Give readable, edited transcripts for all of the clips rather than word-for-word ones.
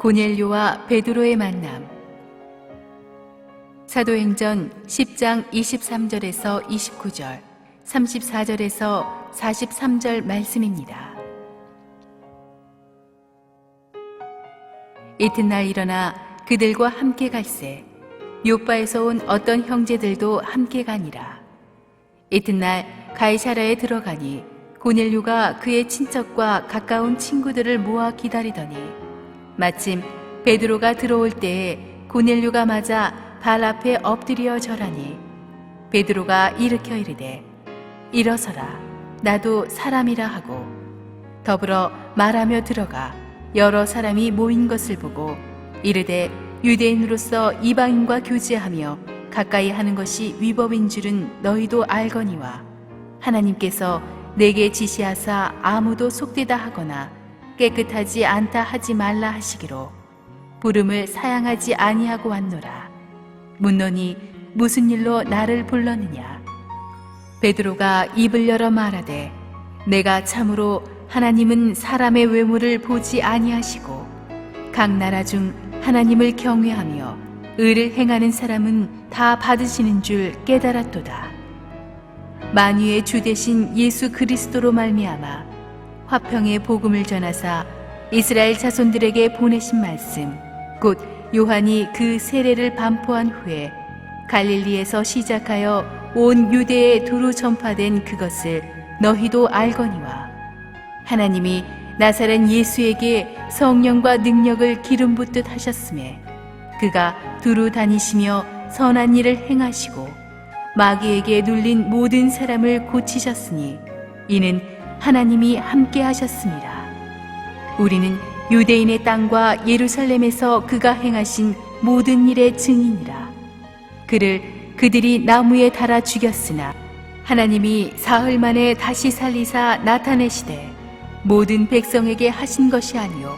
고넬료와 베드로의 만남. 사도행전 10장 23절에서 29절, 34절에서 43절 말씀입니다. 이튿날 일어나 그들과 함께 갈새 요빠에서 온 어떤 형제들도 함께 가니라. 이튿날 가이사랴에 들어가니 고넬료가 그의 친척과 가까운 친구들을 모아 기다리더니 마침 베드로가 들어올 때에 고넬료가 맞아 발 앞에 엎드려 절하니 베드로가 일으켜 이르되 일어서라, 나도 사람이라 하고 더불어 말하며 들어가 여러 사람이 모인 것을 보고 이르되 유대인으로서 이방인과 교제하며 가까이 하는 것이 위법인 줄은 너희도 알거니와 하나님께서 내게 지시하사 아무도 속되다 하거나 깨끗하지 않다 하지 말라 하시기로 부름을 사양하지 아니하고 왔노라. 묻노니 무슨 일로 나를 불렀느냐? 베드로가 입을 열어 말하되 내가 참으로 하나님은 사람의 외모를 보지 아니하시고 각 나라 중 하나님을 경외하며 의를 행하는 사람은 다 받으시는 줄 깨달았도다. 만유의 주 되신 예수 그리스도로 말미암아 화평의 복음을 전하사 이스라엘 자손들에게 보내신 말씀 곧 요한이 그 세례를 반포한 후에 갈릴리에서 시작하여 온 유대에 두루 전파된 그것을 너희도 알거니와 하나님이 나사렛 예수에게 성령과 능력을 기름 붓듯 하셨음에 그가 두루 다니시며 선한 일을 행하시고 마귀에게 눌린 모든 사람을 고치셨으니 이는 하나님이 함께 하셨습니다. 우리는 유대인의 땅과 예루살렘에서 그가 행하신 모든 일의 증인이라. 그를 그들이 나무에 달아 죽였으나 하나님이 사흘 만에 다시 살리사 나타내시되 모든 백성에게 하신 것이 아니요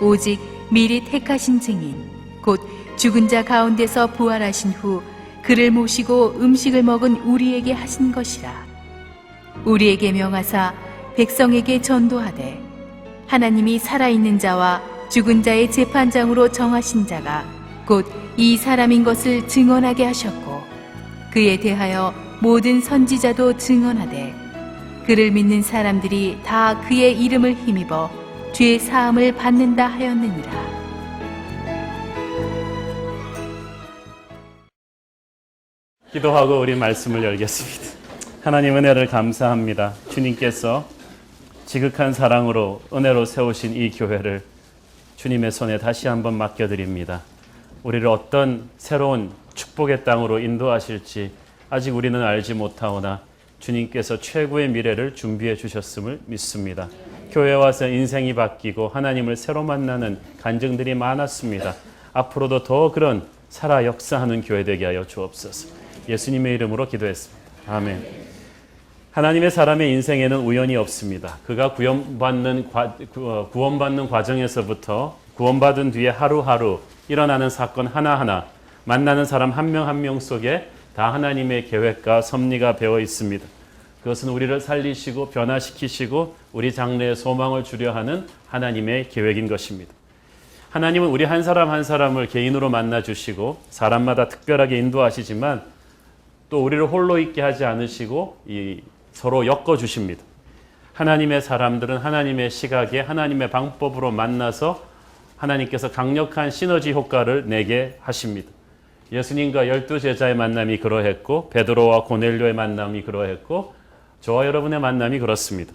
오직 미리 택하신 증인 곧 죽은 자 가운데서 부활하신 후 그를 모시고 음식을 먹은 우리에게 하신 것이라. 우리에게 명하사 백성에게 전도하되 하나님이 살아있는 자와 죽은 자의 재판장으로 정하신 자가 곧 이 사람인 것을 증언하게 하셨고 그에 대하여 모든 선지자도 증언하되 그를 믿는 사람들이 다 그의 이름을 힘입어 죄 사함을 받는다 하였느니라. 기도하고 우리 말씀을 열겠습니다. 하나님 은혜를 감사합니다. 주님께서 지극한 사랑으로 은혜로 세우신 이 교회를 주님의 손에 다시 한번 맡겨드립니다. 우리를 어떤 새로운 축복의 땅으로 인도하실지 아직 우리는 알지 못하오나 주님께서 최고의 미래를 준비해 주셨음을 믿습니다. 교회에 와서 인생이 바뀌고 하나님을 새로 만나는 간증들이 많았습니다. 앞으로도 더 그런 살아 역사하는 교회 되게 하여 주옵소서. 예수님의 이름으로 기도했습니다. 아멘. 하나님의 사람의 인생에는 우연이 없습니다. 그가 구원받는 과정에서부터 구원받은 뒤에 하루하루 일어나는 사건 하나하나 만나는 사람 한 명 한 명 속에 다 하나님의 계획과 섭리가 배어 있습니다. 그것은 우리를 살리시고 변화시키시고 우리 장래의 소망을 주려 하는 하나님의 계획인 것입니다. 하나님은 우리 한 사람 한 사람을 개인으로 만나주시고 사람마다 특별하게 인도하시지만 또 우리를 홀로 있게 하지 않으시고 서로 엮어주십니다. 하나님의 사람들은 하나님의 시각에 하나님의 방법으로 만나서 하나님께서 강력한 시너지 효과를 내게 하십니다. 예수님과 12제자의 만남이 그러했고 베드로와 고넬료의 만남이 그러했고 저와 여러분의 만남이 그렇습니다.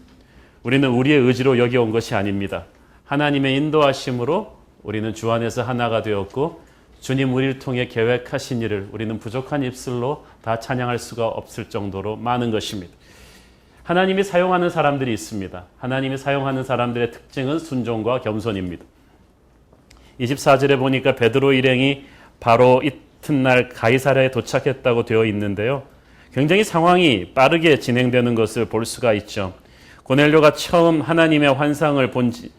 우리는 우리의 의지로 여기 온 것이 아닙니다. 하나님의 인도하심으로 우리는 주 안에서 하나가 되었고 주님 우리를 통해 계획하신 일을 우리는 부족한 입술로 다 찬양할 수가 없을 정도로 많은 것입니다. 하나님이 사용하는 사람들이 있습니다. 하나님이 사용하는 사람들의 특징은 순종과 겸손입니다. 24절에 보니까 베드로 일행이 바로 이튿날 가이사랴에 도착했다고 되어 있는데요. 굉장히 상황이 빠르게 진행되는 것을 볼 수가 있죠. 고넬료가 처음 하나님의 환상을 본 지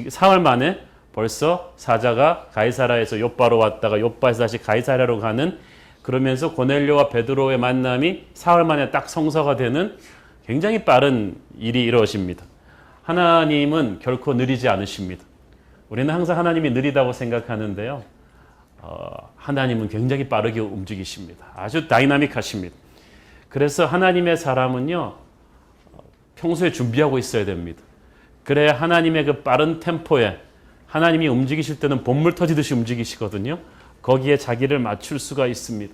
사흘 만에 벌써 사자가 가이사랴에서 요빠로 왔다가 요빠에서 다시 가이사랴로 가는, 그러면서 고넬료와 베드로의 만남이 사흘 만에 딱 성사가 되는 굉장히 빠른 일이 이루어집니다. 하나님은 결코 느리지 않으십니다. 우리는 항상 하나님이 느리다고 생각하는데요. 하나님은 굉장히 빠르게 움직이십니다. 아주 다이나믹하십니다. 그래서 하나님의 사람은요, 평소에 준비하고 있어야 됩니다. 그래야 하나님의 그 빠른 템포에 하나님이 움직이실 때는 본물 터지듯이 움직이시거든요. 거기에 자기를 맞출 수가 있습니다.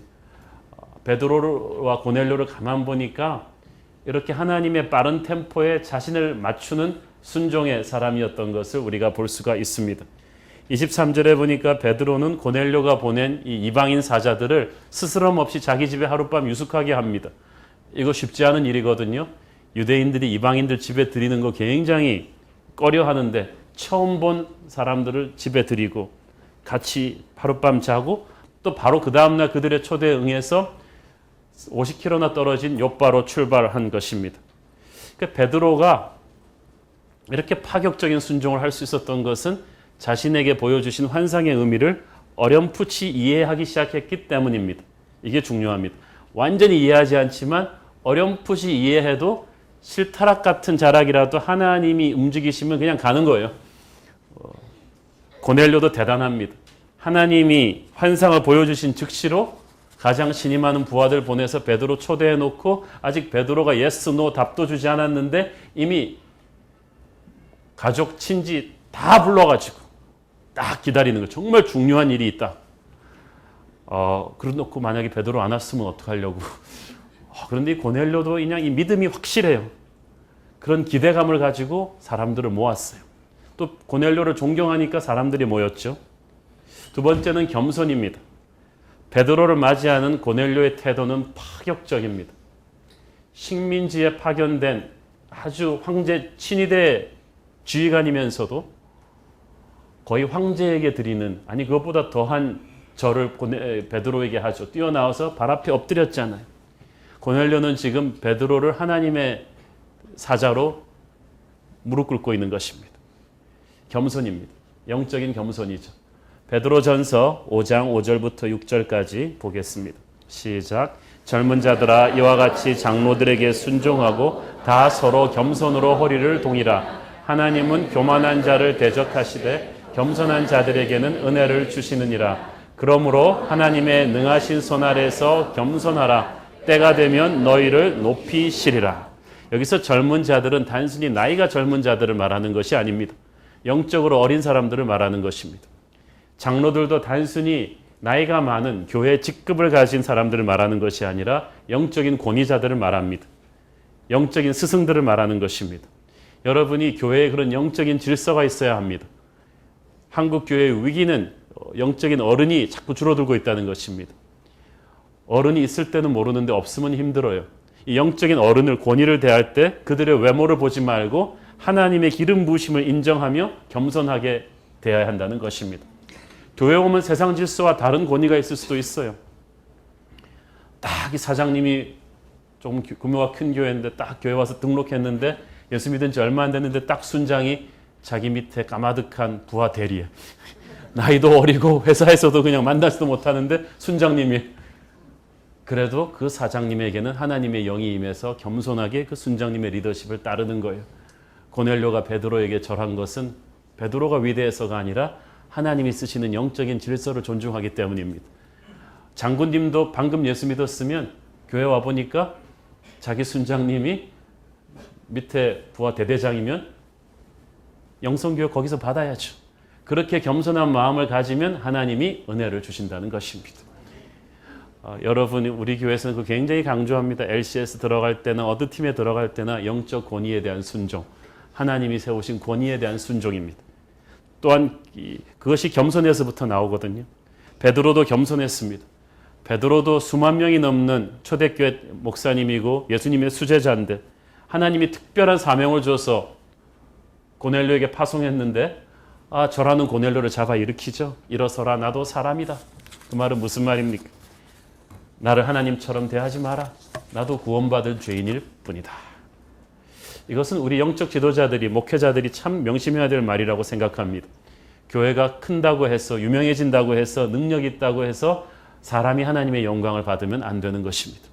베드로와 고넬료를 가만 보니까 이렇게 하나님의 빠른 템포에 자신을 맞추는 순종의 사람이었던 것을 우리가 볼 수가 있습니다. 23절에 보니까 베드로는 고넬료가 보낸 이 이방인 사자들을 스스럼 없이 자기 집에 하룻밤 유숙하게 합니다. 이거 쉽지 않은 일이거든요. 유대인들이 이방인들 집에 들이는 거 굉장히 꺼려하는데 처음 본 사람들을 집에 들이고 같이 하룻밤 자고 또 바로 그 다음날 그들의 초대에 응해서 50km나 떨어진 욥바로 출발한 것입니다. 그러니까 베드로가 이렇게 파격적인 순종을 할 수 있었던 것은 자신에게 보여주신 환상의 의미를 어렴풋이 이해하기 시작했기 때문입니다. 이게 중요합니다. 완전히 이해하지 않지만 어렴풋이 이해해도 실타락 같은 자락이라도 하나님이 움직이시면 그냥 가는 거예요. 고넬료도 대단합니다. 하나님이 환상을 보여주신 즉시로 가장 신임 많은 부하들 보내서 베드로 초대해 놓고 아직 베드로가 예스, 노 답도 주지 않았는데 이미 가족, 친지 다 불러가지고 딱 기다리는 거. 정말 중요한 일이 있다. 그래놓고 만약에 베드로 안 왔으면 어떡하려고. 그런데 이 고넬료도 그냥 이 믿음이 확실해요. 그런 기대감을 가지고 사람들을 모았어요. 또 고넬료를 존경하니까 사람들이 모였죠. 두 번째는 겸손입니다. 베드로를 맞이하는 고넬료의 태도는 파격적입니다. 식민지에 파견된 아주 황제 친위대 지휘관이면서도 거의 황제에게 드리는, 아니 그것보다 더한 절을 베드로에게 하죠. 뛰어나와서 발 앞에 엎드렸잖아요. 고넬료는 지금 베드로를 하나님의 사자로 무릎 꿇고 있는 것입니다. 겸손입니다. 영적인 겸손이죠. 베드로전서 5장 5절부터 6절까지 보겠습니다. 시작. 젊은 자들아 이와 같이 장로들에게 순종하고 다 서로 겸손으로 허리를 동이라. 하나님은 교만한 자를 대적하시되 겸손한 자들에게는 은혜를 주시느니라. 그러므로 하나님의 능하신 손 아래서 겸손하라. 때가 되면 너희를 높이시리라. 여기서 젊은 자들은 단순히 나이가 젊은 자들을 말하는 것이 아닙니다. 영적으로 어린 사람들을 말하는 것입니다. 장로들도 단순히 나이가 많은 교회 직급을 가진 사람들을 말하는 것이 아니라 영적인 권위자들을 말합니다. 영적인 스승들을 말하는 것입니다. 여러분이 교회에 그런 영적인 질서가 있어야 합니다. 한국 교회의 위기는 영적인 어른이 자꾸 줄어들고 있다는 것입니다. 어른이 있을 때는 모르는데 없으면 힘들어요. 이 영적인 어른을, 권위를 대할 때 그들의 외모를 보지 말고 하나님의 기름 부으심을 인정하며 겸손하게 대해야 한다는 것입니다. 교회 오면 세상 질서와 다른 권위가 있을 수도 있어요. 딱 이 사장님이 조금 규모가 큰 교회인데 딱 교회 와서 등록했는데 예수 믿은 지 얼마 안 됐는데 딱 순장이 자기 밑에 까마득한 부하 대리에 나이도 어리고 회사에서도 그냥 만나지도 못하는데 순장님이, 그래도 그 사장님에게는 하나님의 영이 임해서 겸손하게 그 순장님의 리더십을 따르는 거예요. 고넬료가 베드로에게 절한 것은 베드로가 위대해서가 아니라 하나님이 쓰시는 영적인 질서를 존중하기 때문입니다. 장군님도 방금 예수 믿었으면 교회 와보니까 자기 순장님이 밑에 부하 대대장이면 영성교육 거기서 받아야죠. 그렇게 겸손한 마음을 가지면 하나님이 은혜를 주신다는 것입니다. 여러분이 우리 교회에서는 그 굉장히 강조합니다. LCS 들어갈 때나 어드팀에 들어갈 때나 영적 권위에 대한 순종, 하나님이 세우신 권위에 대한 순종입니다. 또한 그것이 겸손에서부터 나오거든요. 베드로도 겸손했습니다. 베드로도 수만 명이 넘는 초대교회 목사님이고 예수님의 수제자인데 하나님이 특별한 사명을 줘서 고넬료에게 파송했는데 저라는 고넬료를 잡아 일으키죠. 일어서라, 나도 사람이다. 그 말은 무슨 말입니까? 나를 하나님처럼 대하지 마라. 나도 구원받을 죄인일 뿐이다. 이것은 우리 영적 지도자들이, 목회자들이 참 명심해야 될 말이라고 생각합니다. 교회가 큰다고 해서, 유명해진다고 해서, 능력이 있다고 해서 사람이 하나님의 영광을 받으면 안 되는 것입니다.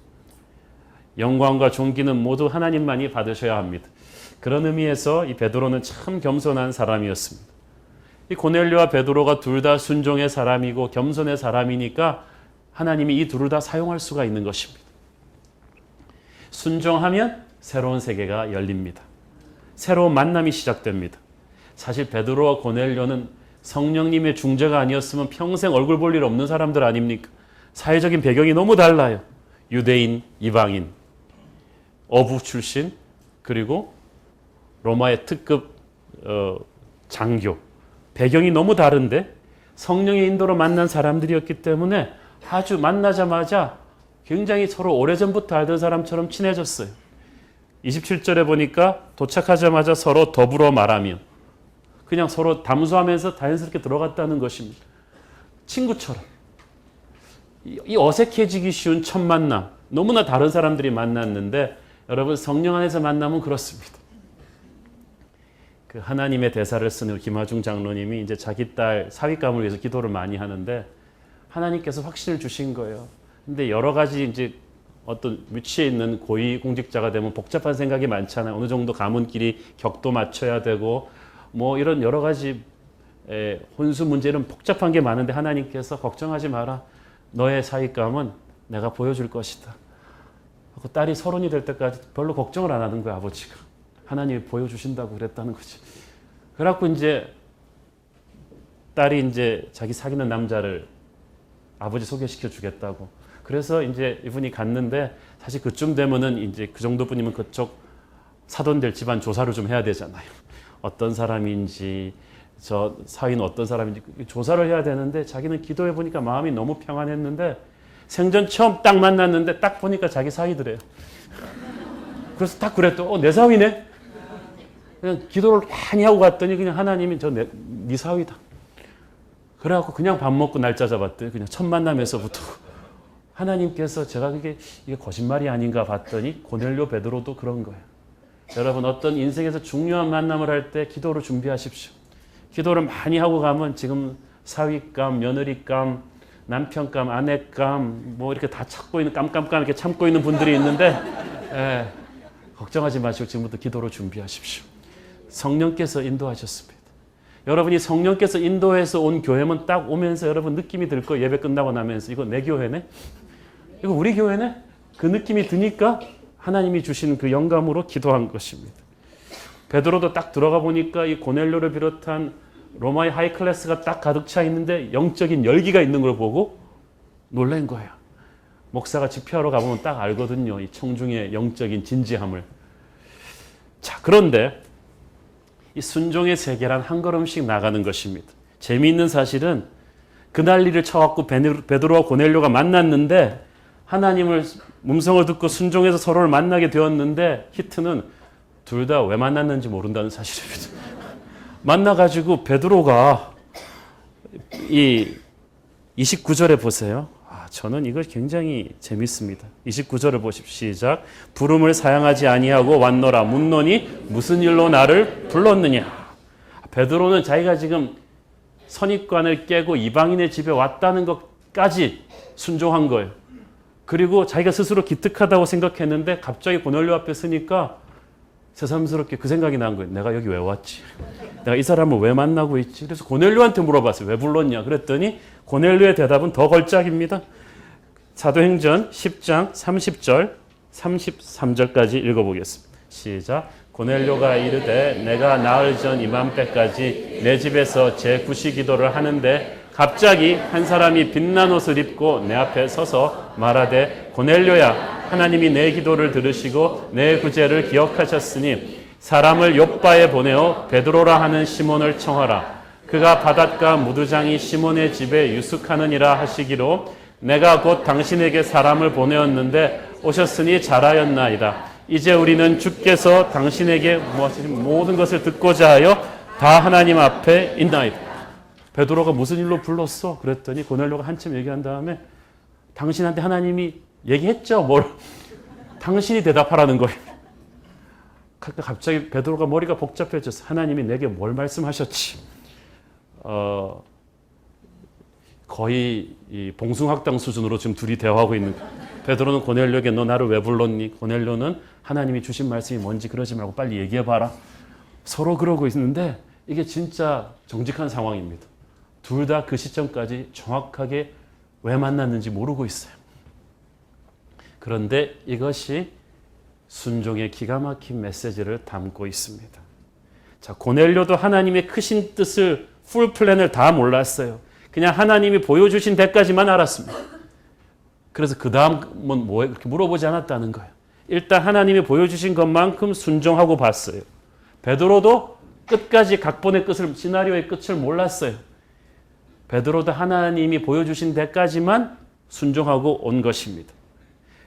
영광과 존귀는 모두 하나님만이 받으셔야 합니다. 그런 의미에서 이 베드로는 참 겸손한 사람이었습니다. 이 고넬료와 베드로가 둘 다 순종의 사람이고 겸손의 사람이니까 하나님이 이 둘을 다 사용할 수가 있는 것입니다. 순종하면 새로운 세계가 열립니다. 새로운 만남이 시작됩니다. 사실 베드로와 고넬료는 성령님의 중재가 아니었으면 평생 얼굴 볼 일 없는 사람들 아닙니까? 사회적인 배경이 너무 달라요. 유대인, 이방인, 어부 출신, 그리고 로마의 특급 장교. 배경이 너무 다른데 성령의 인도로 만난 사람들이었기 때문에 아주 만나자마자 굉장히 서로 오래전부터 알던 사람처럼 친해졌어요. 27절에 보니까 도착하자마자 서로 더불어 말하며 그냥 서로 담수하면서 자연스럽게 들어갔다는 것입니다. 친구처럼. 이 어색해지기 쉬운 첫 만남, 너무나 다른 사람들이 만났는데 여러분 성령 안에서 만나면 그렇습니다. 그 하나님의 대사를 쓰는 김하중 장로님이 이제 자기 딸 사윗감을 위해서 기도를 많이 하는데 하나님께서 확신을 주신 거예요. 근데 여러 가지 이제 어떤 위치에 있는 고위 공직자가 되면 복잡한 생각이 많잖아요. 어느 정도 가문끼리 격도 맞춰야 되고 뭐 이런 여러 가지 혼수 문제는 복잡한 게 많은데 하나님께서 걱정하지 마라. 너의 사윗감은 내가 보여줄 것이다. 하고 딸이 30이 될 때까지 별로 걱정을 안 하는 거야, 아버지가. 하나님이 보여주신다고 그랬다는 거지. 그래갖고 이제 딸이 이제 자기 사귀는 남자를 아버지 소개시켜 주겠다고. 그래서 이제 이분이 갔는데 사실 그쯤 되면은 이제 그 정도뿐이면 그쪽 사돈될 집안 조사를 좀 해야 되잖아요. 어떤 사람인지, 저 사위는 어떤 사람인지 조사를 해야 되는데 자기는 기도해 보니까 마음이 너무 평안했는데 생전 처음 딱 만났는데 딱 보니까 자기 사위더래요. 그래서 딱 그랬더. 내 사위네? 그냥 기도를 많이 하고 갔더니 그냥 하나님이 네 사위다. 그래갖고 그냥 밥 먹고 날짜 잡았더니 그냥 첫 만남에서부터 하나님께서 제가 이게 거짓말이 아닌가 봤더니 고넬료 베드로도 그런 거예요. 여러분 어떤 인생에서 중요한 만남을 할 때 기도를 준비하십시오. 기도를 많이 하고 가면 지금 사위감, 며느리감, 남편감, 아내감 뭐 이렇게 다 참고 있는 깜깜깜 이렇게 참고 있는 분들이 있는데 걱정하지 마시고 지금부터 기도로 준비하십시오. 성령께서 인도하셨습니다. 여러분이 성령께서 인도해서 온 교회면 딱 오면서 여러분 느낌이 들 거예요. 예배 끝나고 나면서 이거 내 교회네? 이거 우리 교회네? 그 느낌이 드니까 하나님이 주신 그 영감으로 기도한 것입니다. 베드로도 딱 들어가 보니까 이 고넬료를 비롯한 로마의 하이 클래스가 딱 가득 차 있는데 영적인 열기가 있는 걸 보고 놀란 거예요. 목사가 집회하러 가보면 딱 알거든요. 이 청중의 영적인 진지함을. 자, 그런데 이 순종의 세계란 한 걸음씩 나가는 것입니다. 재미있는 사실은 그 난리를 쳐갖고 베드로와 고넬료가 만났는데 하나님을 음성을 듣고 순종해서 서로를 만나게 되었는데 히트는 둘 다 왜 만났는지 모른다는 사실입니다. 만나가지고 베드로가 이 29절에 보세요. 저는 이걸 굉장히 재밌습니다. 29절을 보십시오. 시작. 부름을 사양하지 아니하고 왔노라 묻노니 무슨 일로 나를 불렀느냐. 베드로는 자기가 지금 선입관을 깨고 이방인의 집에 왔다는 것까지 순종한 거예요. 그리고 자기가 스스로 기특하다고 생각했는데 갑자기 고넬료 앞에 서니까 새삼스럽게 그 생각이 난 거예요. 내가 여기 왜 왔지? 내가 이 사람을 왜 만나고 있지? 그래서 고넬료한테 물어봤어요. 왜 불렀냐? 그랬더니 고넬료의 대답은 더 걸작입니다. 사도행전 10장 30절 33절까지 읽어보겠습니다. 시작. 고넬료가 이르되 내가 나흘 전 이맘때까지 내 집에서 제 구시 기도를 하는데 갑자기 한 사람이 빛난 옷을 입고 내 앞에 서서 말하되 고넬료야 하나님이 내 기도를 들으시고 내 구제를 기억하셨으니 사람을 욥바에 보내어 베드로라 하는 시몬을 청하라. 그가 바닷가 무두장이 시몬의 집에 유숙하느니라 하시기로 내가 곧 당신에게 사람을 보내었는데 오셨으니 잘하였나이다. 이제 우리는 주께서 당신에게 모든 것을 듣고자 하여 다 하나님 앞에 있나이다. 베드로가 무슨 일로 불렀어? 그랬더니 고넬료가 한참 얘기한 다음에 당신한테 하나님이 얘기했죠? 당신이 대답하라는 거예요. 갑자기 베드로가 머리가 복잡해졌어. 하나님이 내게 뭘 말씀하셨지? 거의 이 봉숭학당 수준으로 지금 둘이 대화하고 있는 거예요. 베드로는 고넬료에게 너 나를 왜 불렀니? 고넬료는 하나님이 주신 말씀이 뭔지 그러지 말고 빨리 얘기해봐라. 서로 그러고 있는데 이게 진짜 정직한 상황입니다. 둘 다 그 시점까지 정확하게 왜 만났는지 모르고 있어요. 그런데 이것이 순종의 기가 막힌 메시지를 담고 있습니다. 자, 고넬료도 하나님의 크신 뜻을 풀 플랜을 다 몰랐어요. 그냥 하나님이 보여주신 데까지만 알았습니다. 그래서 그 다음은 뭐에 그렇게 물어보지 않았다는 거예요. 일단 하나님이 보여주신 것만큼 순종하고 봤어요. 베드로도 끝까지 각본의 끝을, 시나리오의 끝을 몰랐어요. 베드로도 하나님이 보여주신 데까지만 순종하고 온 것입니다.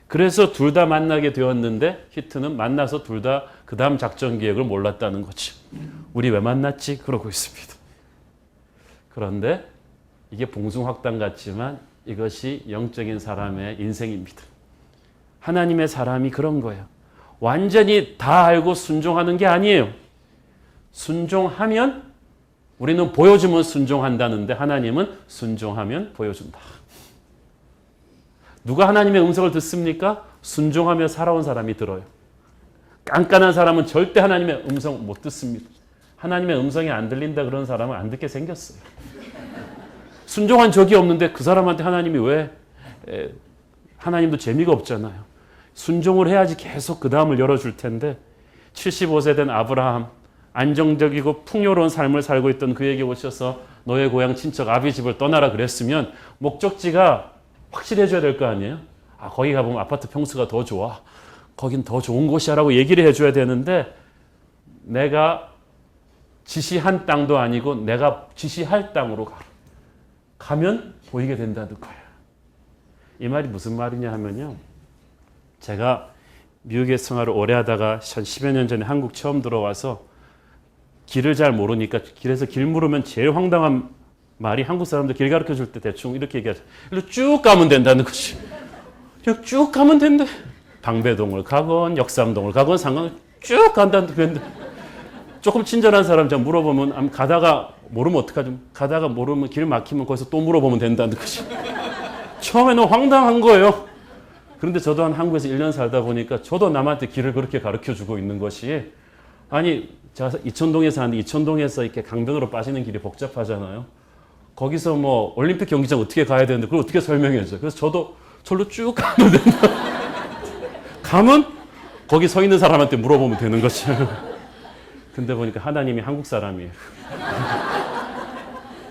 그래서 둘 다 만나게 되었는데 히트는 만나서 둘 다 그 다음 작전 계획을 몰랐다는 거죠. 우리 왜 만났지? 그러고 있습니다. 그런데 이게 봉숭아학당 같지만 이것이 영적인 사람의 인생입니다. 하나님의 사람이 그런 거예요. 완전히 다 알고 순종하는 게 아니에요. 순종하면 우리는 보여주면 순종한다는데 하나님은 순종하면 보여준다. 누가 하나님의 음성을 듣습니까? 순종하며 살아온 사람이 들어요. 깐깐한 사람은 절대 하나님의 음성 못 듣습니다. 하나님의 음성이 안 들린다 그런 사람은 안 듣게 생겼어요. 순종한 적이 없는데 그 사람한테 하나님이 왜 하나님도 재미가 없잖아요. 순종을 해야지 계속 그 다음을 열어줄 텐데 75세 된 아브라함 안정적이고 풍요로운 삶을 살고 있던 그에게 오셔서 너의 고향 친척 아비 집을 떠나라 그랬으면 목적지가 확실해져야 될 거 아니에요. 아, 거기 가보면 아파트 평수가 더 좋아. 거긴 더 좋은 곳이야 라고 얘기를 해줘야 되는데 내가 지시한 땅도 아니고 내가 지시할 땅으로 가라. 가면 보이게 된다는 거예요. 이 말이 무슨 말이냐 하면요. 제가 미국에 생활을 오래 하다가 한 10여 년 전에 한국 처음 들어와서 길을 잘 모르니까 길에서 길 물으면 제일 황당한 말이 한국 사람들 길 가르쳐 줄 때 대충 이렇게 얘기하죠. 일로 쭉 가면 된다는 거지. 그냥 쭉 가면 된대. 방배동을 가건 역삼동을 가건 상관을 쭉 간다는 건데 조금 친절한 사람 좀 물어보면 가다가 모르면 어떡하죠? 가다가 모르면 길 막히면 거기서 또 물어보면 된다는 거지. 처음에는 황당한 거예요. 그런데 저도 한 한국에서 1년 살다 보니까 저도 남한테 길을 그렇게 가르쳐 주고 있는 것이 아니 제가 이천동에 사는데 이천동에서 이렇게 강변으로 빠지는 길이 복잡하잖아요. 거기서 뭐 올림픽 경기장 어떻게 가야 되는데 그걸 어떻게 설명해 줘요. 그래서 저도 절로 쭉 가면 된다. 가면 거기 서 있는 사람한테 물어보면 되는 거죠. 근데 보니까 하나님이 한국 사람이에요.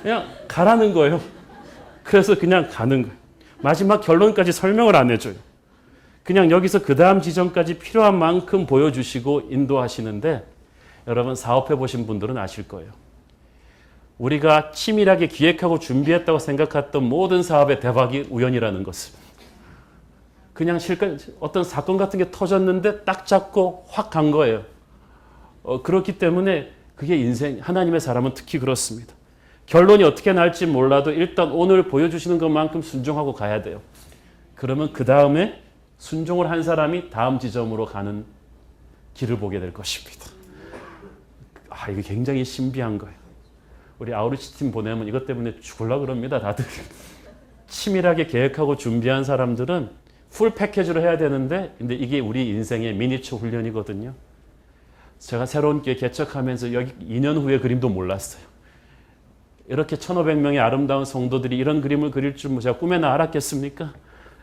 그냥 가라는 거예요. 그래서 그냥 가는 거예요. 마지막 결론까지 설명을 안 해줘요. 그냥 여기서 그 다음 지점까지 필요한 만큼 보여주시고 인도하시는데 여러분 사업해 보신 분들은 아실 거예요. 우리가 치밀하게 기획하고 준비했다고 생각했던 모든 사업의 대박이 우연이라는 것을. 그냥 어떤 사건 같은 게 터졌는데 딱 잡고 확 간 거예요. 그렇기 때문에 그게 인생, 하나님의 사람은 특히 그렇습니다. 결론이 어떻게 날지 몰라도 일단 오늘 보여주시는 것만큼 순종하고 가야 돼요. 그러면 그 다음에 순종을 한 사람이 다음 지점으로 가는 길을 보게 될 것입니다. 아, 이게 굉장히 신비한 거예요. 우리 아우리치 팀 보내면 이것 때문에 죽으려고 그럽니다, 다들. 치밀하게 계획하고 준비한 사람들은 풀 패키지로 해야 되는데, 근데 이게 우리 인생의 미니처 훈련이거든요. 제가 새로운 게 개척하면서 여기 2년 후의 그림도 몰랐어요. 이렇게 1,500명의 아름다운 성도들이 이런 그림을 그릴 줄 제가 꿈에나 알았겠습니까?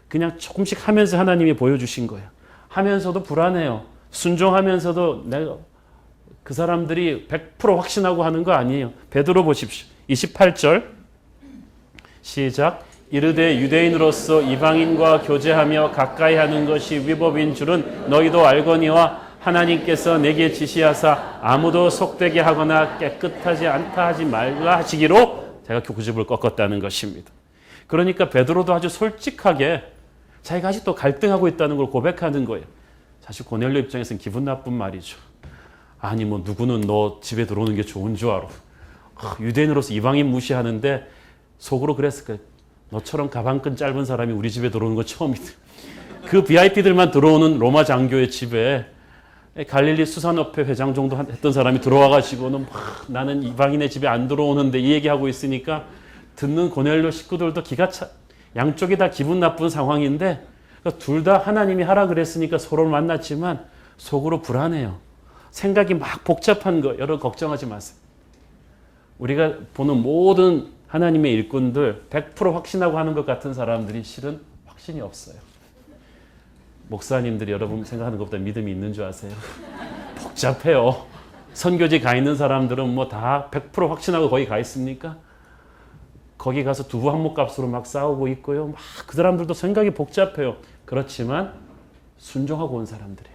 그냥 조금씩 하면서 하나님이 보여주신 거예요. 하면서도 불안해요. 순종하면서도 내가 그 사람들이 100% 확신하고 하는 거 아니에요. 베드로 보십시오. 28절 시작. 이르되 유대인으로서 이방인과 교제하며 가까이 하는 것이 위법인 줄은 너희도 알거니와 하나님께서 내게 지시하사 아무도 속되게 하거나 깨끗하지 않다 하지 말라 하시기로 제가 교집을 꺾었다는 것입니다. 그러니까 베드로도 아주 솔직하게 자기가 아직도 갈등하고 있다는 걸 고백하는 거예요. 사실 고넬료 입장에서는 기분 나쁜 말이죠. 아니 뭐 누구는 너 집에 들어오는 게 좋은 줄 알아. 유대인으로서 이방인 무시하는데 속으로 그랬을 거예요. 너처럼 가방끈 짧은 사람이 우리 집에 들어오는 거 처음이다. 그 VIP들만 들어오는 로마 장교의 집에 갈릴리 수산업회 회장 정도 했던 사람이 들어와가지고는 막 나는 이방인의 집에 안 들어오는데 이 얘기하고 있으니까 듣는 고넬료 식구들도 기가 차, 양쪽이 다 기분 나쁜 상황인데 그러니까 둘 다 하나님이 하라 그랬으니까 서로를 만났지만 속으로 불안해요. 생각이 막 복잡한 거 여러분 걱정하지 마세요. 우리가 보는 모든 하나님의 일꾼들 100% 확신하고 하는 것 같은 사람들이 실은 확신이 없어요. 목사님들이 여러분 생각하는 것보다 믿음이 있는 줄 아세요? 복잡해요. 선교지 가 있는 사람들은 뭐 다 100% 확신하고 거기 가 있습니까? 거기 가서 두부 한 몫값으로 막 싸우고 있고요. 막 그 사람들도 생각이 복잡해요. 그렇지만 순종하고 온 사람들이에요.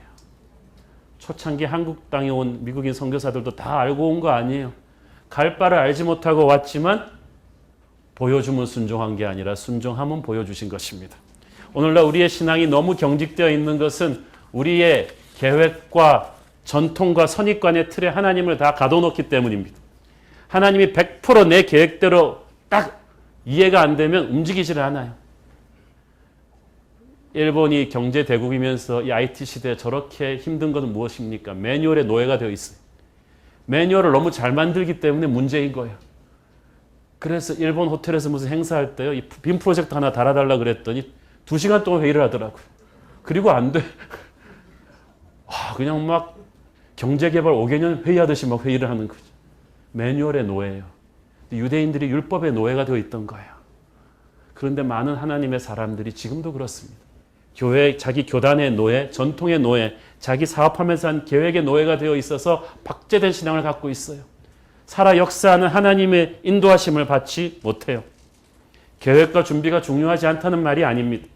초창기 한국 땅에 온 미국인 선교사들도 다 알고 온 거 아니에요. 갈 바를 알지 못하고 왔지만 보여주면 순종한 게 아니라 순종하면 보여주신 것입니다. 오늘날 우리의 신앙이 너무 경직되어 있는 것은 우리의 계획과 전통과 선입관의 틀에 하나님을 다 가둬놓기 때문입니다. 하나님이 100%내 계획대로 딱 이해가 안 되면 움직이질 않아요. 일본이 경제 대국이면서 이 IT 시대에 저렇게 힘든 것은 무엇입니까? 매뉴얼의 노예가 되어 있어요. 매뉴얼을 너무 잘 만들기 때문에 문제인 거예요. 그래서 일본 호텔에서 무슨 행사할 때요, 이 빔 프로젝트 하나 달아달라 그랬더니 2시간 동안 회의를 하더라고요. 그리고 안 돼. 그냥 막 경제개발 5개년 회의하듯이 막 회의를 하는 거죠. 매뉴얼의 노예예요. 유대인들이 율법의 노예가 되어 있던 거예요. 그런데 많은 하나님의 사람들이 지금도 그렇습니다. 교회, 자기 교단의 노예, 전통의 노예, 자기 사업하면서 한 계획의 노예가 되어 있어서 박제된 신앙을 갖고 있어요. 살아 역사하는 하나님의 인도하심을 받지 못해요. 계획과 준비가 중요하지 않다는 말이 아닙니다.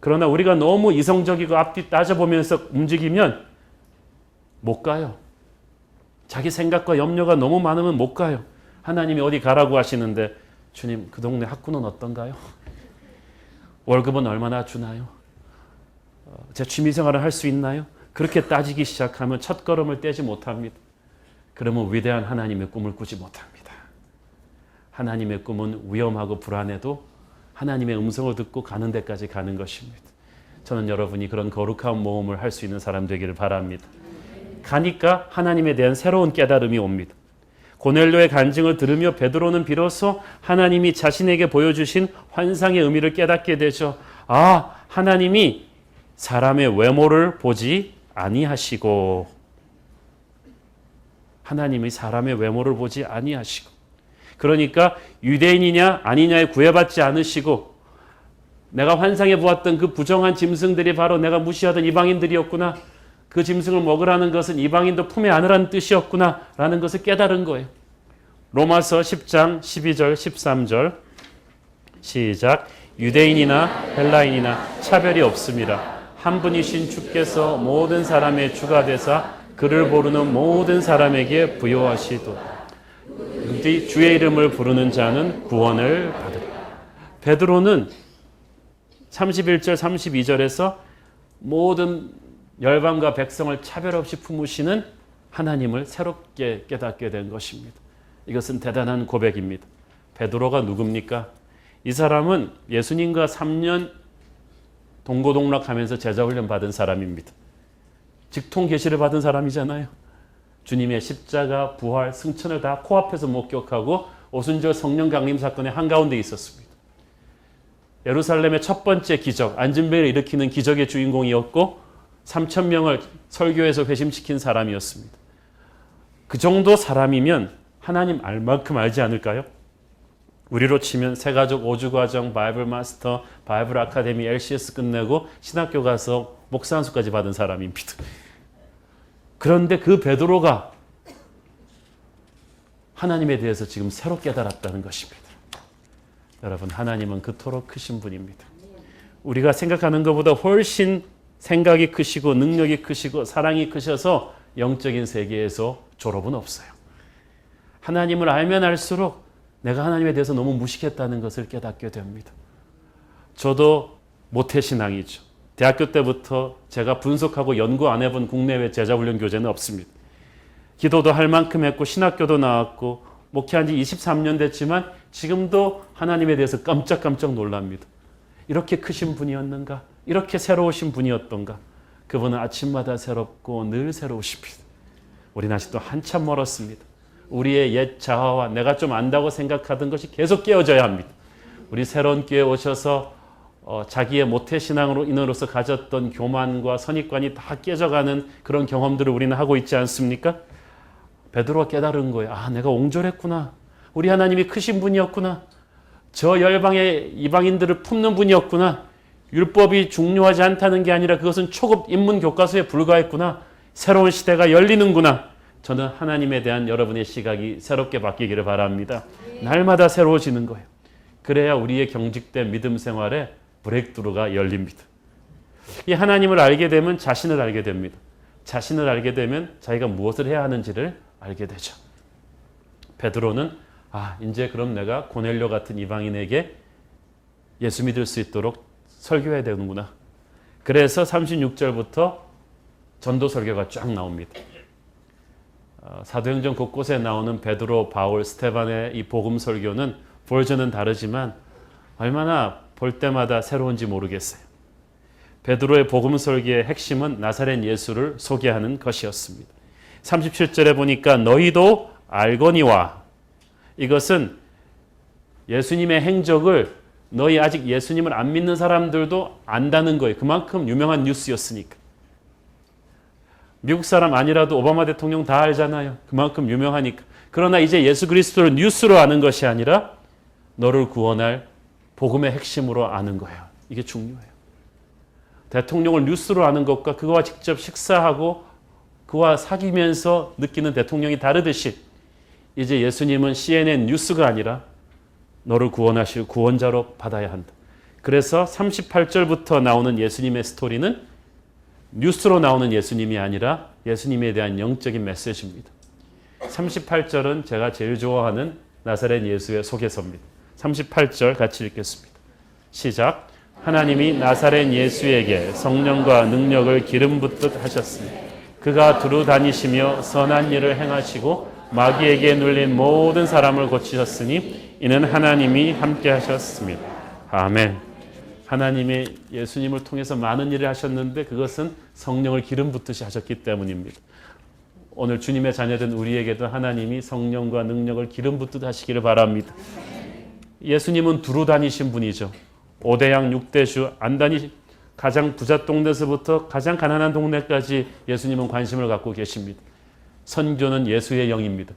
그러나 우리가 너무 이성적이고 앞뒤 따져보면서 움직이면 못 가요. 자기 생각과 염려가 너무 많으면 못 가요. 하나님이 어디 가라고 하시는데 주님 그 동네 학구는 어떤가요? 월급은 얼마나 주나요? 제 취미생활을 할 수 있나요? 그렇게 따지기 시작하면 첫걸음을 떼지 못합니다. 그러면 위대한 하나님의 꿈을 꾸지 못합니다. 하나님의 꿈은 위험하고 불안해도 하나님의 음성을 듣고 가는 데까지 가는 것입니다. 저는 여러분이 그런 거룩한 모험을 할 수 있는 사람 되기를 바랍니다. 가니까 하나님에 대한 새로운 깨달음이 옵니다. 고넬료의 간증을 들으며 베드로는 비로소 하나님이 자신에게 보여주신 환상의 의미를 깨닫게 되죠. 하나님이 사람의 외모를 보지 아니하시고, 하나님이 사람의 외모를 보지 아니하시고, 그러니까 유대인이냐 아니냐에 구애받지 않으시고, 내가 환상에 보았던 그 부정한 짐승들이 바로 내가 무시하던 이방인들이었구나, 그 짐승을 먹으라는 것은 이방인도 품에 안으라는 뜻이었구나 라는 것을 깨달은 거예요. 로마서 10장 12절 13절 시작. 유대인이나 헬라인이나 차별이 없음이라 한 분이신 주께서 모든 사람의 주가 되사 그를 부르는 모든 사람에게 부요하시도 주의 이름을 부르는 자는 구원을 받으리라. 베드로는 31절 32절에서 모든 열방과 백성을 차별 없이 품으시는 하나님을 새롭게 깨닫게 된 것입니다. 이것은 대단한 고백입니다. 베드로가 누굽니까? 이 사람은 예수님과 3년 동고동락하면서 제자훈련 받은 사람입니다. 직통 계시를 받은 사람이잖아요. 주님의 십자가, 부활, 승천을 다 코앞에서 목격하고 오순절 성령 강림 사건의 한가운데 있었습니다. 예루살렘의 첫 번째 기적, 안진뱅이를 일으키는 기적의 주인공이었고 3,000명을 설교에서 회심시킨 사람이었습니다. 그 정도 사람이면 하나님 알 만큼 알지 않을까요? 우리로 치면 새가족 5주과정, 바이블 마스터, 바이블 아카데미, LCS 끝내고 신학교 가서 목사 안수까지 받은 사람입니다. 그런데 그 베드로가 하나님에 대해서 지금 새로 깨달았다는 것입니다. 여러분, 하나님은 그토록 크신 분입니다. 우리가 생각하는 것보다 훨씬 생각이 크시고 능력이 크시고 사랑이 크셔서 영적인 세계에서 졸업은 없어요. 하나님을 알면 알수록 내가 하나님에 대해서 너무 무식했다는 것을 깨닫게 됩니다. 저도 모태신앙이죠. 대학교 때부터 제가 분석하고 연구 안 해본 국내외 제자훈련 교재는 없습니다. 기도도 할 만큼 했고 신학교도 나왔고 목회한 지 23년 됐지만 지금도 하나님에 대해서 깜짝깜짝 놀랍니다. 이렇게 크신 분이었는가? 이렇게 새로우신 분이었던가? 그분은 아침마다 새롭고 늘 새로우십니다. 우리는 아직도 한참 멀었습니다. 우리의 옛 자아와 내가 좀 안다고 생각하던 것이 계속 깨어져야 합니다. 우리 새로운 교회에 오셔서 자기의 모태신앙으로 인으로서 가졌던 교만과 선입관이 다 깨져가는 그런 경험들을 우리는 하고 있지 않습니까? 베드로가 깨달은 거예요. 내가 옹졸했구나. 우리 하나님이 크신 분이었구나. 저 열방의 이방인들을 품는 분이었구나. 율법이 중요하지 않다는 게 아니라 그것은 초급 인문 교과서에 불과했구나. 새로운 시대가 열리는구나. 저는 하나님에 대한 여러분의 시각이 새롭게 바뀌기를 바랍니다. 날마다 새로워지는 거예요. 그래야 우리의 경직된 믿음 생활에 브레이크드루가 열립니다. 이 하나님을 알게 되면 자신을 알게 됩니다. 자신을 알게 되면 자기가 무엇을 해야 하는지를 알게 되죠. 베드로는 이제 그럼 내가 고넬료 같은 이방인에게 예수 믿을 수 있도록 설교해야 되는구나. 그래서 36절부터 전도 설교가 쫙 나옵니다. 사도행전 곳곳에 나오는 베드로, 바울, 스테반의 이 복음 설교는 버전은 다르지만 얼마나 볼 때마다 새로운지 모르겠어요. 베드로의 복음 설교의 핵심은 나사렛 예수를 소개하는 것이었습니다. 37절에 보니까 너희도 알거니와, 이것은 예수님의 행적을 너희 아직 예수님을 안 믿는 사람들도 안다는 거예요. 그만큼 유명한 뉴스였으니까. 미국 사람 아니라도 오바마 대통령 다 알잖아요. 그만큼 유명하니까. 그러나 이제 예수 그리스도를 뉴스로 아는 것이 아니라 너를 구원할 복음의 핵심으로 아는 거예요. 이게 중요해요. 대통령을 뉴스로 아는 것과 그와 직접 식사하고 그와 사귀면서 느끼는 대통령이 다르듯이 이제 예수님은 CNN 뉴스가 아니라 너를 구원하실 구원자로 받아야 한다. 그래서 38절부터 나오는 예수님의 스토리는 뉴스로 나오는 예수님이 아니라 예수님에 대한 영적인 메시지입니다. 38절은 제가 제일 좋아하는 나사렛 예수의 소개서입니다. 38절 같이 읽겠습니다. 시작. 하나님이 나사렛 예수에게 성령과 능력을 기름 붓듯 하셨으니 그가 두루 다니시며 선한 일을 행하시고 마귀에게 눌린 모든 사람을 고치셨으니 이는 하나님이 함께 하셨습니다. 아멘. 하나님이 예수님을 통해서 많은 일을 하셨는데 그것은 성령을 기름 붓듯이 하셨기 때문입니다. 오늘 주님의 자녀된 우리에게도 하나님이 성령과 능력을 기름 붓듯 하시기를 바랍니다. 예수님은 두루 다니신 분이죠. 5대양 6대주 가장 부자 동네에서부터 가장 가난한 동네까지 예수님은 관심을 갖고 계십니다. 선교는 예수의 영입니다.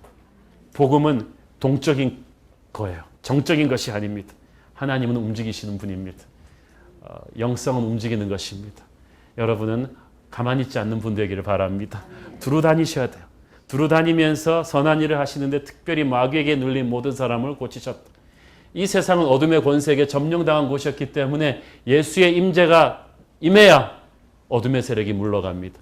복음은 동적인 거예요. 정적인 것이 아닙니다. 하나님은 움직이시는 분입니다. 영성은 움직이는 것입니다. 여러분은 가만히 있지 않는 분 되기를 바랍니다. 두루 다니셔야 돼요. 두루 다니면서 선한 일을 하시는데 특별히 마귀에게 눌린 모든 사람을 고치셨다. 이 세상은 어둠의 권세에게 점령당한 곳이었기 때문에 예수의 임재가 임해야 어둠의 세력이 물러갑니다.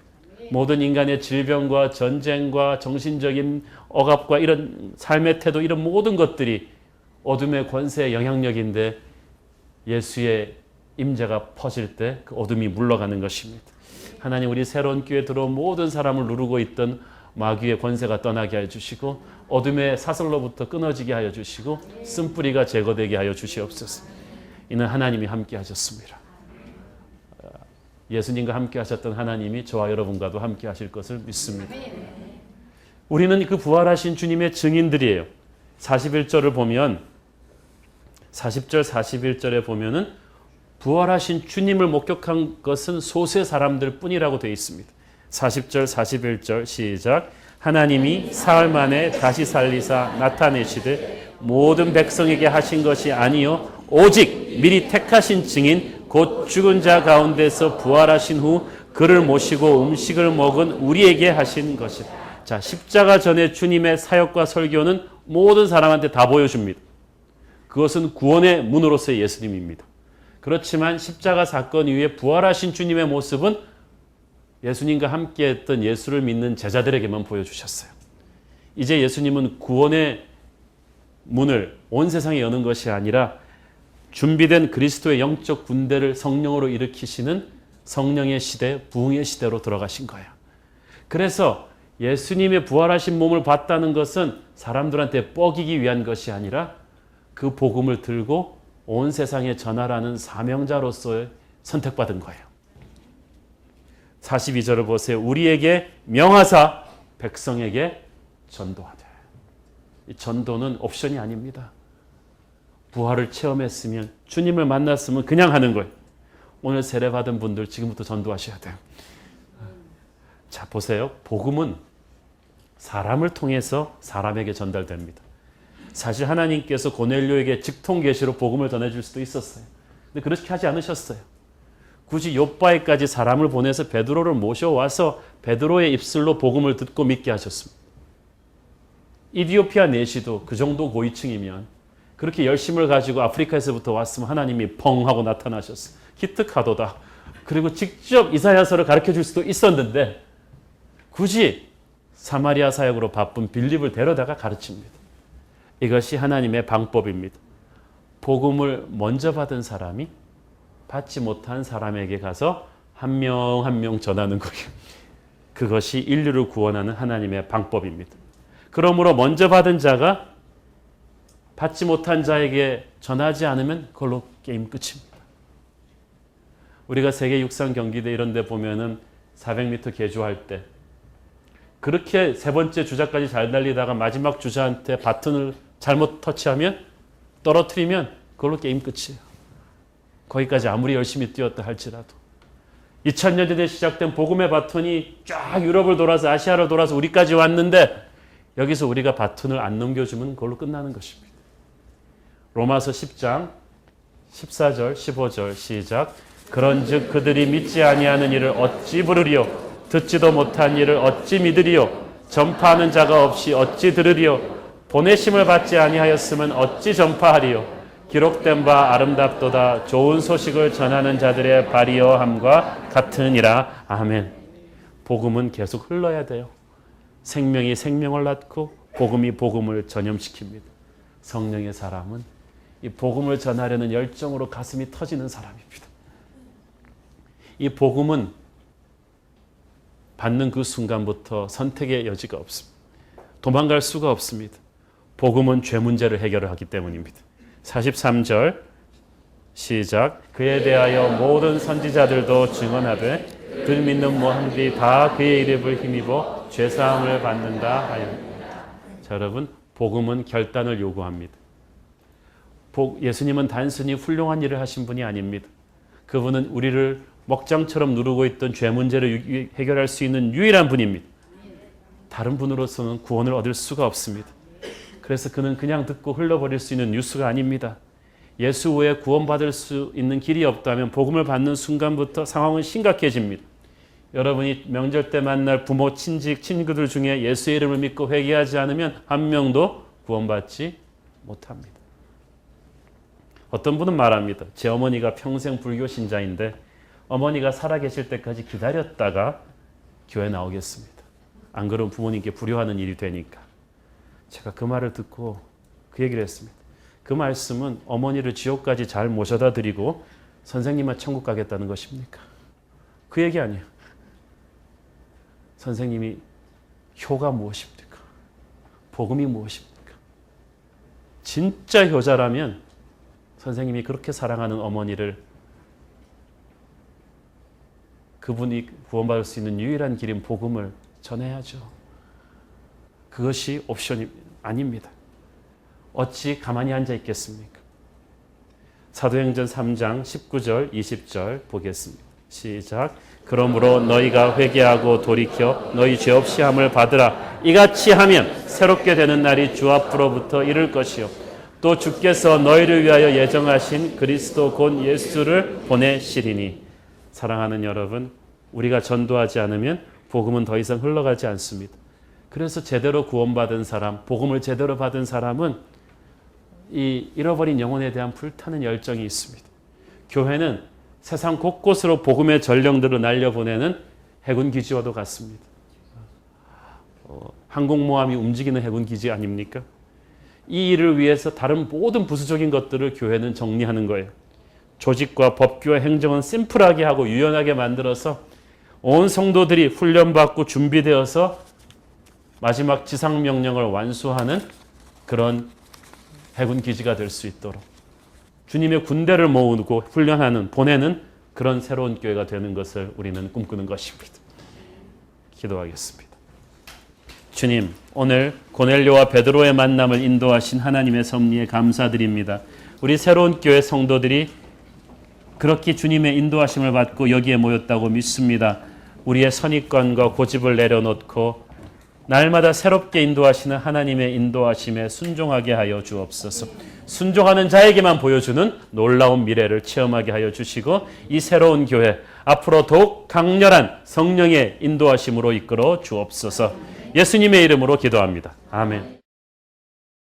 모든 인간의 질병과 전쟁과 정신적인 억압과 이런 삶의 태도, 이런 모든 것들이 어둠의 권세의 영향력인데 예수의 임재가 퍼질 때 그 어둠이 물러가는 것입니다. 하나님, 우리 새로운 교회에 들어온 모든 사람을 누르고 있던 마귀의 권세가 떠나게 하여 주시고 어둠의 사슬로부터 끊어지게 하여 주시고 쓴뿌리가 제거되게 하여 주시옵소서. 이는 하나님이 함께 하셨습니다. 예수님과 함께 하셨던 하나님이 저와 여러분과도 함께 하실 것을 믿습니다. 우리는 그 부활하신 주님의 증인들이에요. 41절을 보면 40절 41절에 보면은 부활하신 주님을 목격한 것은 소수의 사람들 뿐이라고 되어 있습니다. 40절 41절 시작. 하나님이 사흘 만에 다시 살리사 나타내시되 모든 백성에게 하신 것이 아니요 오직 미리 택하신 증인 곧 죽은 자 가운데서 부활하신 후 그를 모시고 음식을 먹은 우리에게 하신 것이다. 자, 십자가 전에 주님의 사역과 설교는 모든 사람한테 다 보여줍니다. 그것은 구원의 문으로서의 예수님입니다. 그렇지만 십자가 사건 이후에 부활하신 주님의 모습은 예수님과 함께했던 예수를 믿는 제자들에게만 보여주셨어요. 이제 예수님은 구원의 문을 온 세상에 여는 것이 아니라 준비된 그리스도의 영적 군대를 성령으로 일으키시는 성령의 시대, 부흥의 시대로 들어가신 거예요. 그래서 예수님의 부활하신 몸을 봤다는 것은 사람들한테 뻐기기 위한 것이 아니라 그 복음을 들고 온 세상에 전하라는 사명자로서 선택받은 거예요. 42절을 보세요. 우리에게 명하사 백성에게 전도하되. 이 전도는 옵션이 아닙니다. 부활을 체험했으면, 주님을 만났으면 그냥 하는 거예요. 오늘 세례받은 분들 지금부터 전도하셔야 돼요. 자, 보세요. 복음은 사람을 통해서 사람에게 전달됩니다. 사실 하나님께서 고넬료에게 직통 계시로 복음을 전해줄 수도 있었어요. 근데 그렇게 하지 않으셨어요. 굳이 요바에까지 사람을 보내서 베드로를 모셔와서 베드로의 입술로 복음을 듣고 믿게 하셨습니다. 이디오피아 내시도 그 정도 고위층이면 그렇게 열심을 가지고 아프리카에서부터 왔으면 하나님이 펑 하고 나타나셨어요. 기특하도다. 그리고 직접 이사야서를 가르쳐줄 수도 있었는데 굳이 사마리아 사역으로 바쁜 빌립을 데려다가 가르칩니다. 이것이 하나님의 방법입니다. 복음을 먼저 받은 사람이 받지 못한 사람에게 가서 한 명 한 명 전하는 거예요. 그것이 인류를 구원하는 하나님의 방법입니다. 그러므로 먼저 받은 자가 받지 못한 자에게 전하지 않으면 그걸로 게임 끝입니다. 우리가 세계 육상 경기대 이런 데 보면은 400m 계주할 때 그렇게 세 번째 주자까지 잘 달리다가 마지막 주자한테 바톤을 잘못 터치하면 떨어뜨리면 그걸로 게임 끝이에요. 거기까지 아무리 열심히 뛰었다 할지라도 2000년대에 시작된 복음의 바톤이 쫙 유럽을 돌아서 아시아를 돌아서 우리까지 왔는데 여기서 우리가 바톤을 안 넘겨주면 그걸로 끝나는 것입니다. 로마서 10장 14절 15절 시작. 그런즉 그들이 믿지 아니하는 일을 어찌 부르리요 듣지도 못한 일을 어찌 믿으리요 전파하는 자가 없이 어찌 들으리요 보내심을 받지 아니하였으면 어찌 전파하리요 기록된 바 아름답도다 좋은 소식을 전하는 자들의 발이여함과 같으니라. 아멘. 복음은 계속 흘러야 돼요. 생명이 생명을 낳고 복음이 복음을 전염시킵니다. 성령의 사람은 이 복음을 전하려는 열정으로 가슴이 터지는 사람입니다. 이 복음은 받는 그 순간부터 선택의 여지가 없습니다. 도망갈 수가 없습니다. 복음은 죄 문제를 해결하기 때문입니다. 43절 시작. 그에 대하여 모든 선지자들도 증언하되 들 믿는 모함들이 다 그의 이름을 힘입어 죄사함을 받는다 하여. 자, 여러분, 복음은 결단을 요구합니다. 예수님은 단순히 훌륭한 일을 하신 분이 아닙니다. 그분은 우리를 먹장처럼 누르고 있던 죄 문제를 해결할 수 있는 유일한 분입니다. 다른 분으로서는 구원을 얻을 수가 없습니다. 그래서 그는 그냥 듣고 흘러버릴 수 있는 뉴스가 아닙니다. 예수 외에 구원받을 수 있는 길이 없다면 복음을 받는 순간부터 상황은 심각해집니다. 여러분이 명절 때 만날 부모, 친구들 중에 예수의 이름을 믿고 회개하지 않으면 한 명도 구원받지 못합니다. 어떤 분은 말합니다. 제 어머니가 평생 불교 신자인데 어머니가 살아계실 때까지 기다렸다가 교회 나오겠습니다. 안 그러면 부모님께 불효하는 일이 되니까. 제가 그 말을 듣고 그 얘기를 했습니다. 그 말씀은 어머니를 지옥까지 잘 모셔다 드리고 선생님만 천국 가겠다는 것입니까? 그 얘기 아니에요. 선생님이 효가 무엇입니까? 복음이 무엇입니까? 진짜 효자라면 선생님이 그렇게 사랑하는 어머니를 그분이 구원받을 수 있는 유일한 길인 복음을 전해야죠. 그것이 옵션이 아닙니다. 어찌 가만히 앉아 있겠습니까? 사도행전 3장 19절 20절 보겠습니다. 시작. 그러므로 너희가 회개하고 돌이켜 너희 죄 없이 함을 받으라. 이같이 하면 새롭게 되는 날이 주 앞으로부터 이를 것이요 또 주께서 너희를 위하여 예정하신 그리스도 곧 예수를 보내시리니. 사랑하는 여러분, 우리가 전도하지 않으면 복음은 더 이상 흘러가지 않습니다. 그래서 제대로 구원받은 사람, 복음을 제대로 받은 사람은 이 잃어버린 영혼에 대한 불타는 열정이 있습니다. 교회는 세상 곳곳으로 복음의 전령들을 날려보내는 해군 기지와도 같습니다. 항공모함이 움직이는 해군 기지 아닙니까? 이 일을 위해서 다른 모든 부수적인 것들을 교회는 정리하는 거예요. 조직과 법규와 행정은 심플하게 하고 유연하게 만들어서 온 성도들이 훈련받고 준비되어서 마지막 지상명령을 완수하는 그런 해군 기지가 될 수 있도록 주님의 군대를 모으고 훈련하는, 보내는 그런 새로운 교회가 되는 것을 우리는 꿈꾸는 것입니다. 기도하겠습니다. 주님, 오늘 고넬료와 베드로의 만남을 인도하신 하나님의 섭리에 감사드립니다. 우리 새로운 교회 성도들이 그렇게 주님의 인도하심을 받고 여기에 모였다고 믿습니다. 우리의 선입관과 고집을 내려놓고 날마다 새롭게 인도하시는 하나님의 인도하심에 순종하게 하여 주옵소서. 순종하는 자에게만 보여주는 놀라운 미래를 체험하게 하여 주시고 이 새로운 교회 앞으로 더욱 강렬한 성령의 인도하심으로 이끌어 주옵소서. 예수님의 이름으로 기도합니다. 아멘.